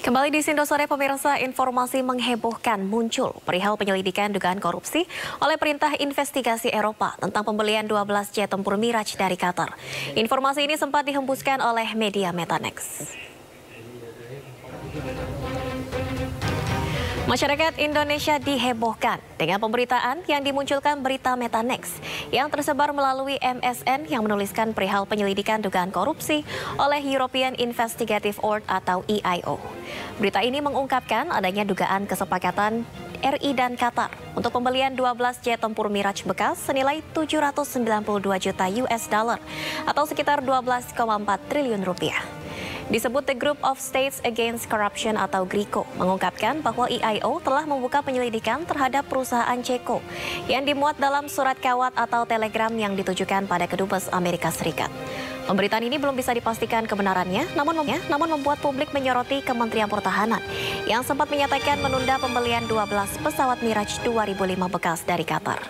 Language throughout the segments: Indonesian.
Kembali di Sindo Sore pemirsa, informasi menghebohkan muncul perihal penyelidikan dugaan korupsi oleh Perintah Investigasi Eropa tentang pembelian 12 jet tempur Mirage dari Qatar. Informasi ini sempat dihembuskan oleh media Metanex. Masyarakat Indonesia dihebohkan dengan pemberitaan yang dimunculkan berita Metanex yang tersebar melalui MSN yang menuliskan perihal penyelidikan dugaan korupsi oleh European Investigative Org atau EIO. Berita ini mengungkapkan adanya dugaan kesepakatan RI dan Qatar untuk pembelian 12 jet tempur Mirage bekas senilai 792 juta US dollar atau sekitar 12,4 triliun rupiah. Disebut The Group of States Against Corruption atau GRICO mengungkapkan bahwa EIO telah membuka penyelidikan terhadap perusahaan Ceko yang dimuat dalam surat kawat atau telegram yang ditujukan pada Kedubes Amerika Serikat. Pemberitaan ini belum bisa dipastikan kebenarannya, namun membuat publik menyoroti Kementerian Pertahanan yang sempat menyatakan menunda pembelian 12 pesawat Mirage 2005 bekas dari Qatar.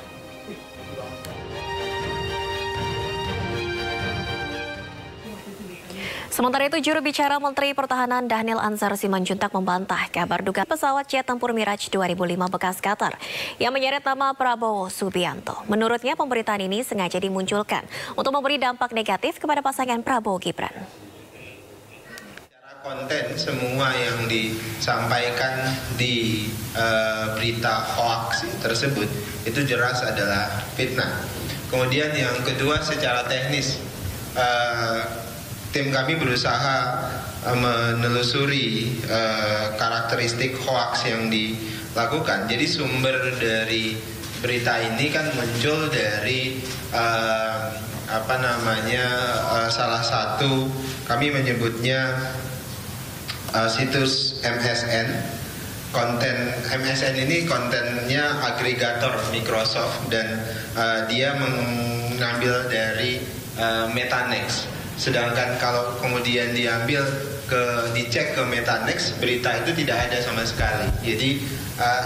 Sementara itu, juru bicara Menteri Pertahanan Dhanil Anzar Simanjuntak membantah kabar dugaan pesawat jet tempur Mirage 2005 bekas Qatar yang menyeret nama Prabowo Subianto. Menurutnya, pemberitaan ini sengaja dimunculkan untuk memberi dampak negatif kepada pasangan Prabowo Gibran. Konten semua yang disampaikan di berita hoax tersebut itu jelas adalah fitnah. Kemudian yang kedua, secara teknis tim kami berusaha menelusuri karakteristik hoax yang dilakukan. Jadi sumber dari berita ini kan muncul dari salah satu, kami menyebutnya situs MSN. Konten MSN ini kontennya agregator Microsoft dan dia mengambil dari Metanex. Sedangkan kalau kemudian dicek ke Metanex, berita itu tidak ada sama sekali. Jadi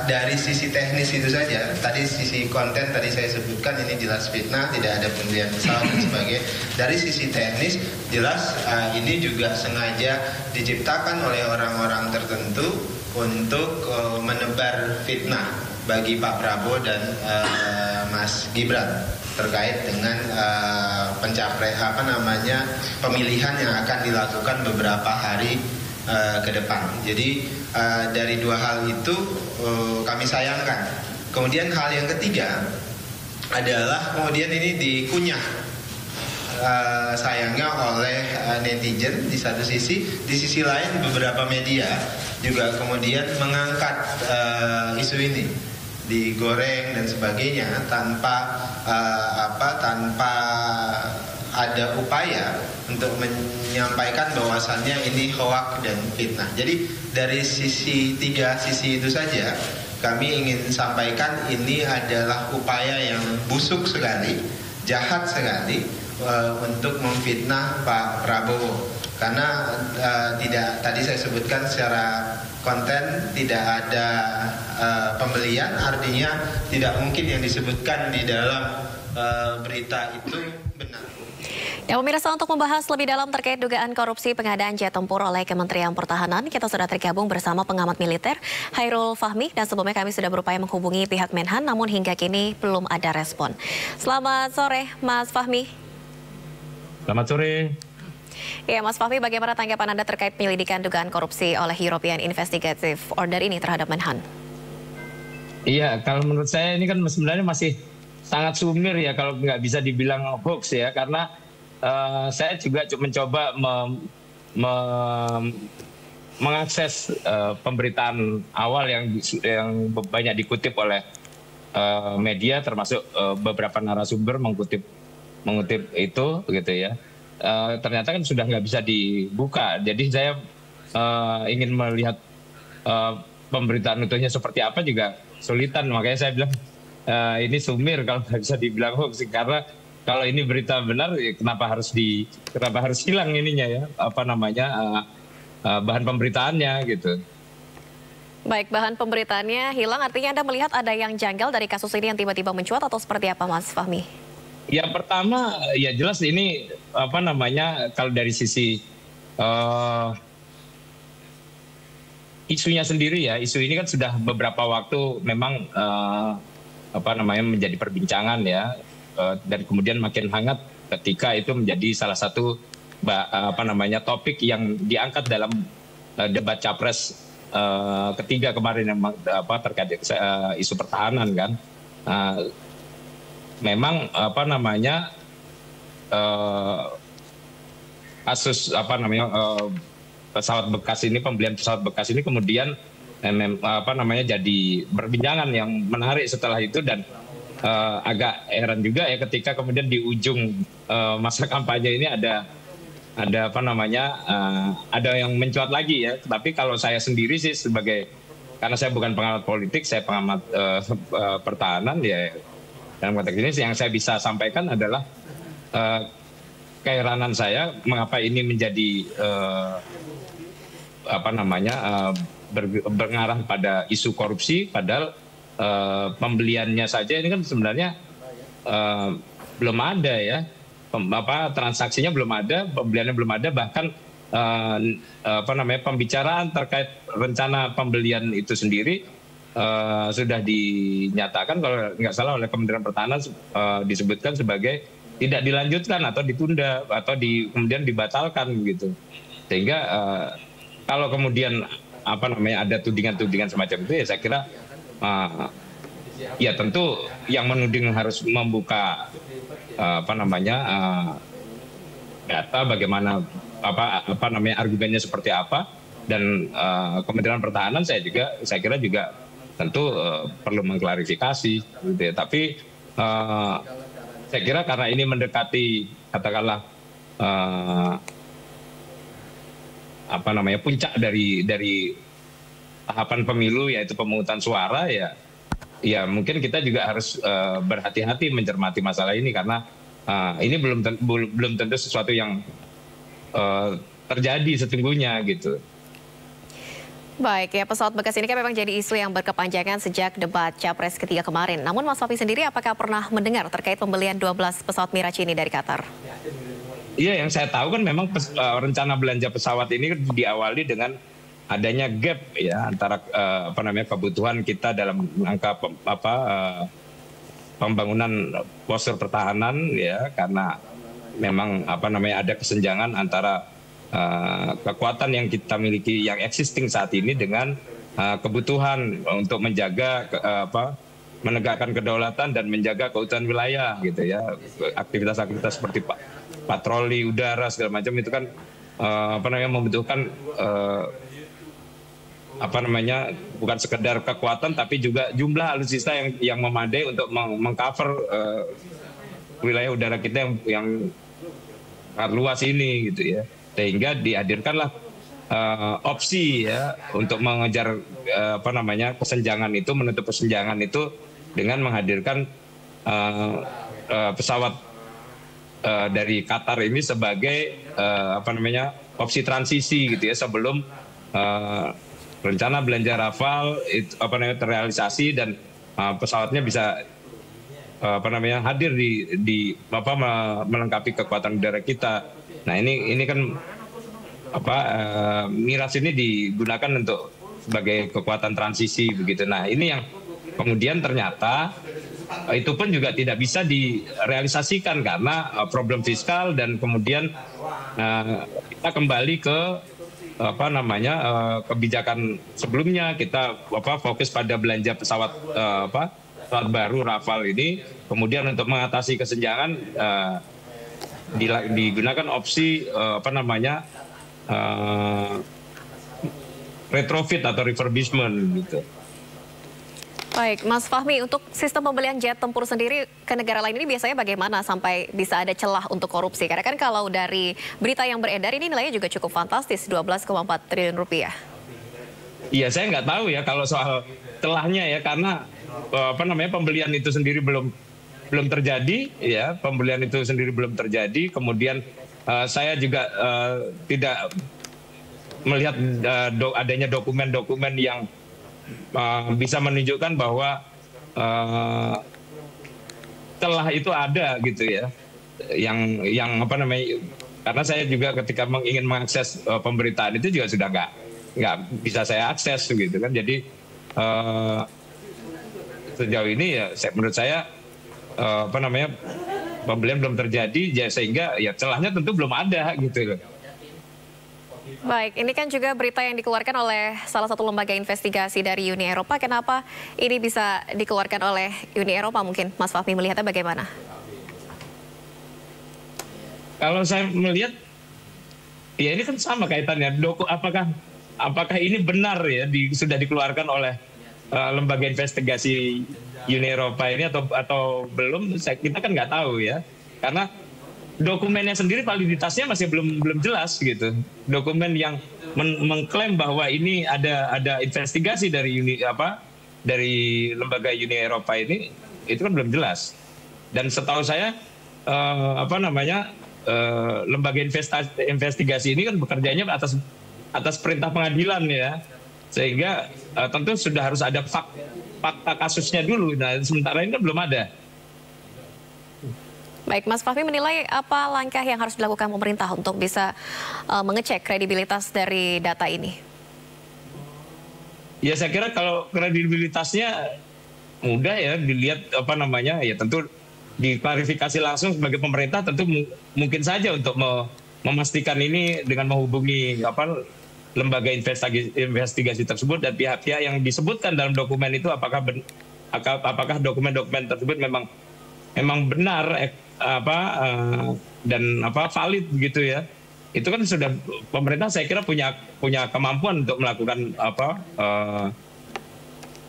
dari sisi teknis itu saja, tadi sisi konten tadi saya sebutkan ini jelas fitnah, tidak ada pembelian pesawat dan sebagainya. Dari sisi teknis jelas ini juga sengaja diciptakan oleh orang-orang tertentu untuk menebar fitnah bagi Pak Prabowo dan Mas Gibran terkait dengan pemilihan yang akan dilakukan beberapa hari ke depan. Jadi dari dua hal itu kami sayangkan. Kemudian hal yang ketiga adalah kemudian ini dikunyah sayangnya oleh netizen di satu sisi, di sisi lain beberapa media juga kemudian mengangkat isu ini, digoreng dan sebagainya tanpa ada upaya untuk menyampaikan bahwasannya ini hoak dan fitnah. Jadi dari tiga sisi itu saja kami ingin sampaikan ini adalah upaya yang busuk sekali, jahat sekali untuk memfitnah Pak Prabowo. Karena tadi saya sebutkan secara konten tidak ada pembelian, artinya tidak mungkin yang disebutkan di dalam berita itu benar. Ya, pemirsa, untuk membahas lebih dalam terkait dugaan korupsi pengadaan jet tempur oleh Kementerian Pertahanan, kita sudah tergabung bersama pengamat militer Hairul Fahmi, dan sebelumnya kami sudah berupaya menghubungi pihak Menhan, namun hingga kini belum ada respon. Selamat sore, Mas Fahmi. Selamat sore. Ya, Mas Fahmi, bagaimana tanggapan Anda terkait penyelidikan dugaan korupsi oleh European Investigative Order ini terhadap Menhan? Iya, kalau menurut saya ini kan sebenarnya masih sangat sumir ya, kalau nggak bisa dibilang hoax ya, karena saya juga mencoba mengakses pemberitaan awal yang banyak dikutip oleh media, termasuk beberapa narasumber mengutip itu, gitu ya. Ternyata kan sudah nggak bisa dibuka. Jadi saya ingin melihat pemberitaan utuhnya seperti apa juga sulitan. Makanya saya bilang ini sumir kalau nggak bisa dibilang hoax, karena kalau ini berita benar, kenapa harus hilang ininya ya, bahan pemberitaannya gitu. Baik, bahan pemberitaannya hilang, artinya Anda melihat ada yang janggal dari kasus ini yang tiba-tiba mencuat atau seperti apa, Mas Fahmi? Yang pertama, ya jelas ini kalau dari sisi isunya sendiri ya, isu ini kan sudah beberapa waktu memang menjadi perbincangan ya, dan kemudian makin hangat ketika itu menjadi salah satu topik yang diangkat dalam debat capres ketiga kemarin yang terkait isu pertahanan kan. Memang kasus pesawat bekas ini, pembelian pesawat bekas ini kemudian jadi perbincangan yang menarik setelah itu, dan agak heran juga ya ketika kemudian di ujung masa kampanye ini ada yang mencuat lagi ya. Tapi kalau saya sendiri sih karena saya bukan pengamat politik, saya pengamat pertahanan ya, dalam konteks ini yang saya bisa sampaikan adalah keheranan saya mengapa ini menjadi mengarah pada isu korupsi, padahal pembeliannya saja ini kan sebenarnya belum ada ya, transaksinya belum ada, pembeliannya belum ada, bahkan pembicaraan terkait rencana pembelian itu sendiri sudah dinyatakan kalau nggak salah oleh Kementerian Pertahanan, disebutkan sebagai tidak dilanjutkan atau ditunda atau kemudian dibatalkan gitu. Sehingga kalau kemudian ada tudingan-tudingan semacam itu ya, saya kira ya tentu yang menuding harus membuka data bagaimana argumennya seperti apa, dan Kementerian Pertahanan saya kira juga tentu perlu mengklarifikasi gitu ya. Tapi saya kira karena ini mendekati katakanlah puncak dari tahapan pemilu, yaitu pemungutan suara ya mungkin kita juga harus berhati-hati mencermati masalah ini, karena ini belum tentu sesuatu yang terjadi sesungguhnya gitu. Baik ya, pesawat bekas ini kan memang jadi isu yang berkepanjangan sejak debat Capres ketiga kemarin. Namun Mas Fahmi sendiri apakah pernah mendengar terkait pembelian 12 pesawat Mirage ini dari Qatar? Iya, yang saya tahu kan memang rencana belanja pesawat ini diawali dengan adanya gap ya antara kebutuhan kita dalam angka pembangunan postur pertahanan ya, karena memang ada kesenjangan antara kekuatan yang kita miliki yang existing saat ini dengan kebutuhan untuk menjaga menegakkan kedaulatan dan menjaga keutuhan wilayah gitu ya. Aktivitas-aktivitas seperti patroli udara segala macam itu kan membutuhkan bukan sekedar kekuatan tapi juga jumlah alutsista yang memadai untuk mengcover wilayah udara kita yang sangat luas ini gitu ya. Sehingga dihadirkanlah opsi ya untuk mengejar kesenjangan itu, menutup kesenjangan itu dengan menghadirkan pesawat dari Qatar ini sebagai opsi transisi gitu ya, sebelum rencana belanja Rafale itu terrealisasi dan pesawatnya bisa hadir di melengkapi kekuatan udara kita. Nah ini kan Mirage ini digunakan untuk sebagai kekuatan transisi begitu. Nah ini yang kemudian ternyata itu pun juga tidak bisa direalisasikan karena problem fiskal, dan kemudian kita kembali ke kebijakan sebelumnya, kita fokus pada belanja pesawat pesawat baru Rafale ini, kemudian untuk mengatasi kesenjangan digunakan opsi retrofit atau refurbishment gitu. Baik, Mas Fahmi, untuk sistem pembelian jet tempur sendiri ke negara lain ini biasanya bagaimana sampai bisa ada celah untuk korupsi? Karena kan kalau dari berita yang beredar ini nilainya juga cukup fantastis, 12,4 triliun rupiah. Iya, saya nggak tahu ya kalau soal celahnya ya, karena pembelian itu sendiri belum terjadi ya, pembelian itu sendiri belum terjadi. Kemudian saya juga tidak melihat adanya dokumen-dokumen yang bisa menunjukkan bahwa celah itu ada gitu ya, yang karena saya juga ketika ingin mengakses pemberitaan itu juga sudah nggak bisa saya akses gitu kan. Jadi sejauh ini ya menurut saya pembelian belum terjadi, ya, sehingga ya celahnya tentu belum ada gitu loh. Baik, ini kan juga berita yang dikeluarkan oleh salah satu lembaga investigasi dari Uni Eropa. Kenapa ini bisa dikeluarkan oleh Uni Eropa mungkin? Mas Fahmi melihatnya bagaimana? Kalau saya melihat, ya ini kan sama kaitannya. Apakah ini benar ya sudah dikeluarkan oleh lembaga investigasi Uni Eropa ini atau belum? Kita kan nggak tahu ya, karena dokumennya sendiri validitasnya masih belum jelas gitu. Dokumen yang mengklaim bahwa ini ada investigasi dari lembaga Uni Eropa ini itu kan belum jelas. Dan setahu saya lembaga investigasi ini kan bekerjanya atas perintah pengadilan ya, sehingga tentu sudah harus ada fakta kasusnya dulu. Nah sementara ini kan belum ada. Baik, Mas Fahmi menilai apa langkah yang harus dilakukan pemerintah untuk bisa mengecek kredibilitas dari data ini? Ya saya kira kalau kredibilitasnya mudah ya dilihat ya tentu diklarifikasi langsung sebagai pemerintah, tentu mungkin saja untuk memastikan ini dengan menghubungi lembaga investigasi tersebut dan pihak-pihak yang disebutkan dalam dokumen itu apakah dokumen-dokumen tersebut memang benar dan valid gitu ya. Itu kan sudah pemerintah saya kira punya kemampuan untuk melakukan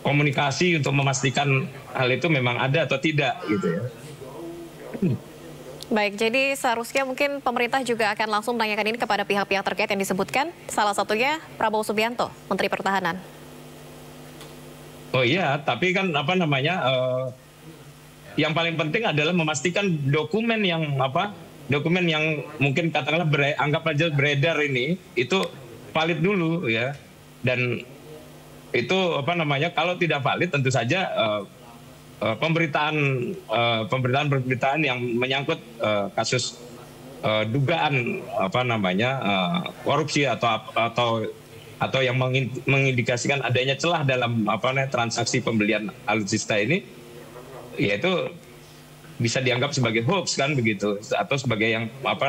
komunikasi untuk memastikan hal itu memang ada atau tidak gitu ya. Baik, jadi seharusnya mungkin pemerintah juga akan langsung menanyakan ini kepada pihak-pihak terkait yang disebutkan, salah satunya Prabowo Subianto, Menteri Pertahanan. Oh iya, tapi kan yang paling penting adalah memastikan dokumen yang mungkin katakanlah anggap aja beredar ini itu valid dulu ya. Dan itu kalau tidak valid tentu saja pemberitaan yang menyangkut kasus dugaan korupsi atau yang mengindikasikan adanya celah dalam transaksi pembelian alutsista ini, yaitu bisa dianggap sebagai hoax kan begitu, atau sebagai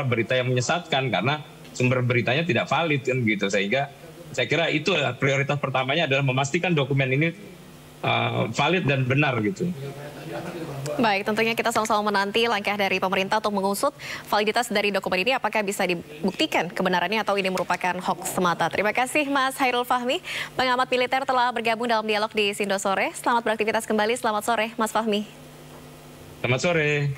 berita yang menyesatkan karena sumber beritanya tidak valid kan begitu. Sehingga saya kira itu prioritas pertamanya adalah memastikan dokumen ini valid dan benar gitu. Baik, tentunya kita sama-sama menanti langkah dari pemerintah untuk mengusut validitas dari dokumen ini, apakah bisa dibuktikan kebenarannya atau ini merupakan hoax semata. Terima kasih Mas Hairul Fahmi, pengamat militer telah bergabung dalam dialog di Sindo Sore. Selamat beraktivitas kembali, selamat sore Mas Fahmi. Selamat sore.